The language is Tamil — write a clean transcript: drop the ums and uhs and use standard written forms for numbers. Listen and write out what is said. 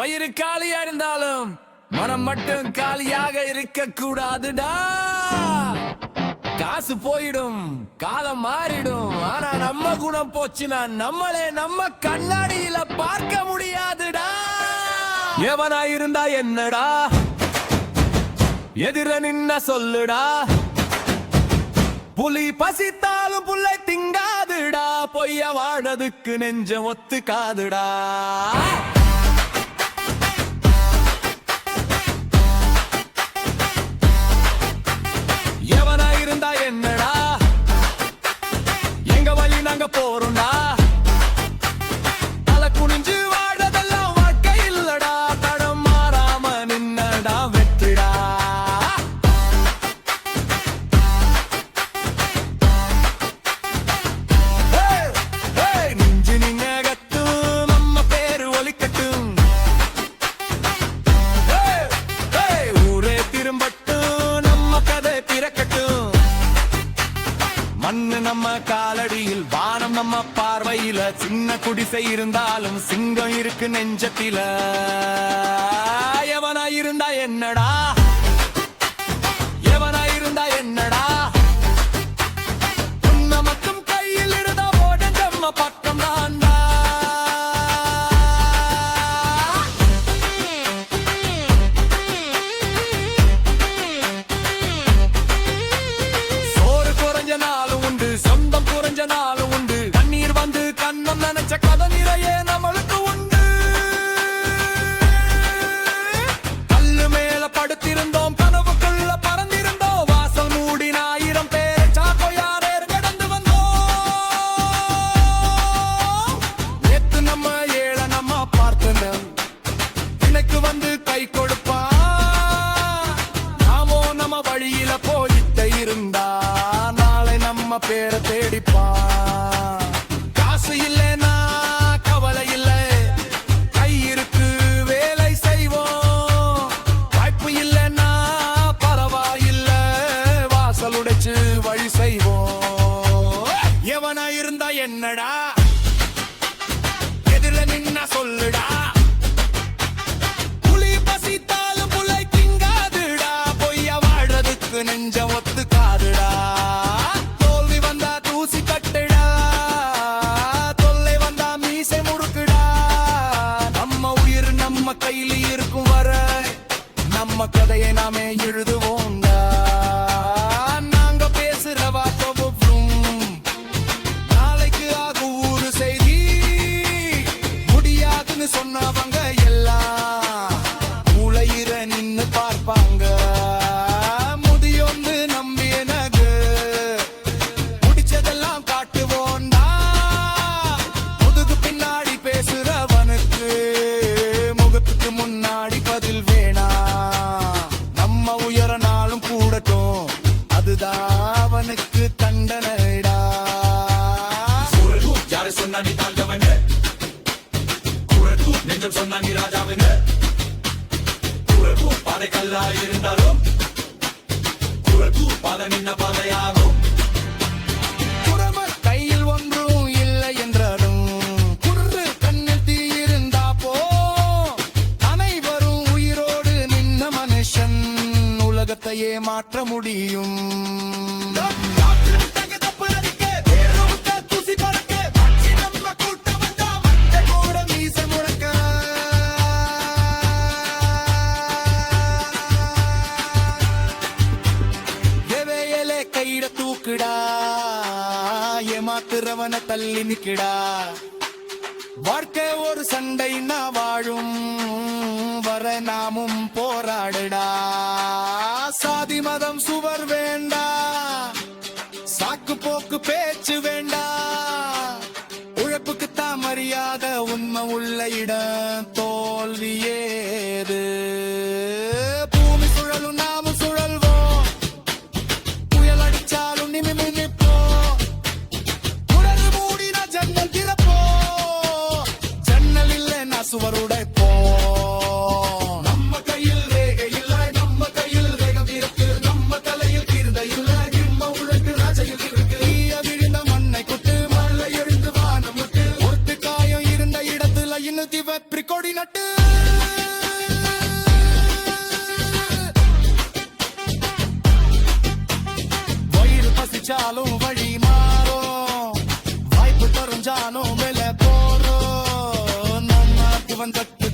வயிறு காலியா இருந்தாலும் மனம் மட்டும் காலியாக இருக்க கூடாதுடா. காசு போயிடும், காலம் மாறிடும், ஆனா நம்ம குணம் போச்சுன்னா நம்மளே நம்ம கண்ணாடியில பார்க்க முடியாதுடா. எவனா இருந்தா என்னடா, எதிர நின்ன சொல்லுடா. புலி பசித்தாலும் புல்லை திங்காதுடா, பொய்ய வாழதுக்கு நெஞ்சம் ஒத்துக்காதுடா. எவனா இருந்தா என்னடா, எங்க வழி நாங்க போறோம்டா. தலை குனிஞ்சு வாழதெல்லாம் வாழ்க்கை இல்லடா, தடம் மாறாம நின்னடா வெற்றிடா. நெஞ்சு நீங்கட்டும், நம்ம பேரு ஒலிக்கட்டும், ஊரே திரும்பட்டும், நம்ம கதை பிறக்கட்டும். மண்ணு நம்ம காலடியில், வானம் நம்ம பார்வையில, சின்ன குடிசை இருந்தாலும் சிங்கம் இருக்கு நெஞ்சத்தில. எவனா இருந்தா என்னடா, எவனா இருந்தா என்னடா, உன்னை மட்டும் கையில் இருந்தா ஓட நம்ம பக்கம் தான்டா. சோறு குறைஞ்ச நாளும் உண்டு, சொந்தம் குறைஞ்ச நாளும் உண்டு, கண்ணீர் வந்து கண்ணம் நினைச்ச கதை நிறைய நம்மளுக்கு உண்டு. கல்லு மேல படுத்திருந்தோம், கனவுக்குள்ள பறந்திருந்தோம், வாசல் மூடின 1000 பேரை சாக்கோயாரே கடந்து வந்தோம். நேத்து நம்ம ஏழை நம்ம பார்த்தோம், இன்னைக்கு வந்து கை கொடுப்பான். நாமோ நம்ம வழியில போயிட்ட இருந்தா நாளை நம்ம பேரை தேடிப்பான். காசு இல்லைனா கவலை இல்லை, கை இருக்கு வேலை செய்வோம். வாய்ப்பு இல்லைனா பரவாயில்ல, வாசல் உடைச்சு வழி செய்வோம். எவனா இருந்தா என்னடா, எதிர நின்னா சொல்லுடா. புலி பசித்தாலும் புலை திங்காதுடா, பொய்ய வாழறதுக்கு நெஞ்சம் ஒத்துக்காதுடா. தோல்வி வந்தா தூசி கட்டுடா, தொல்லை வந்தா மீசை முறுக்குடா. நம்ம உயிர் நம்ம கையில இருக்கும் வர நம்ம கதையை நாமே எழுதுவோம்டா. நாங்க பேசுற வார்த்தை ஒவ்வொன்றும் நாளைக்கு ஆகும் ஊரு செய்தி. முடியாதுன்னு சொன்னவங்க எல்லாம் மூளையிற நின்னு பார்ப்பாங்க. முதியொன்று நம்பி எனக்கு முடிச்சதெல்லாம் காட்டுவோண்டா. முதுகு பின்னாடி பேசுறவனுக்கு முகத்துக்கு முன்னாடி பதில் வேணா. நம்ம உயர நாளும் கூடட்டும், அதுதான் அவனுக்கு தண்டனைடா. யாரு சொன்னா நீ தாழ்ந்தவங்க, குரட்டு நெஞ்சம் சொன்னா நீ ராஜாவுங்க. குரட்டு பாதை கல்லா இருந்தாலும் குரட்டு பாதை நின்ன பாதையாகும். குறவ கையில் ஒன்றும் இல்லை என்றாலும் குறு கண்ணில் தீ இருந்தா போ. அனைவரும் உயிரோடு நின்ன மனுஷன் உலகத்தையே மாற்ற முடியும். கையிட தூக்குடா, ஏமாத்துறவன தள்ளி நிக்கடா. வாழ்க்கை ஒரு சண்டைன்னா வாழும் வர நாமும் போராடுடா. சாதி மதம் சுவர் வேண்டா, சாக்கு போக்கு பேச்சு வேண்டா. உழைப்புக்கு தான் மரியாதை, உண்மை உள்ள இடம் தோல்வியேது. பூமி சுழலும் நாமும் சுழல்வோம், புயல் அடிச்சாலும் நிமிர்ந்து நிற்போம். உடல் மூடினா ஜன்னல் திறப்போம், ஜன்னல் இல்லைன்னா சுவர் உடைப்போம். நம்ம கையில் ரேகை இல்லை, நம்ம கையில் வேகம் இருக்கு, நம்ம தலையில் கீர்ந்த இல்லை, நம்ம உழைக்கு ராஜையில் இருக்கு. தீய விழுந்த மண்ணை கொட்டு, மழை எழுந்து வானம் விட்டு, ஒட்டு காயம் இருந்த இடத்துல இன்னும் திவ பிரிக்கொடி இவன் தட்டு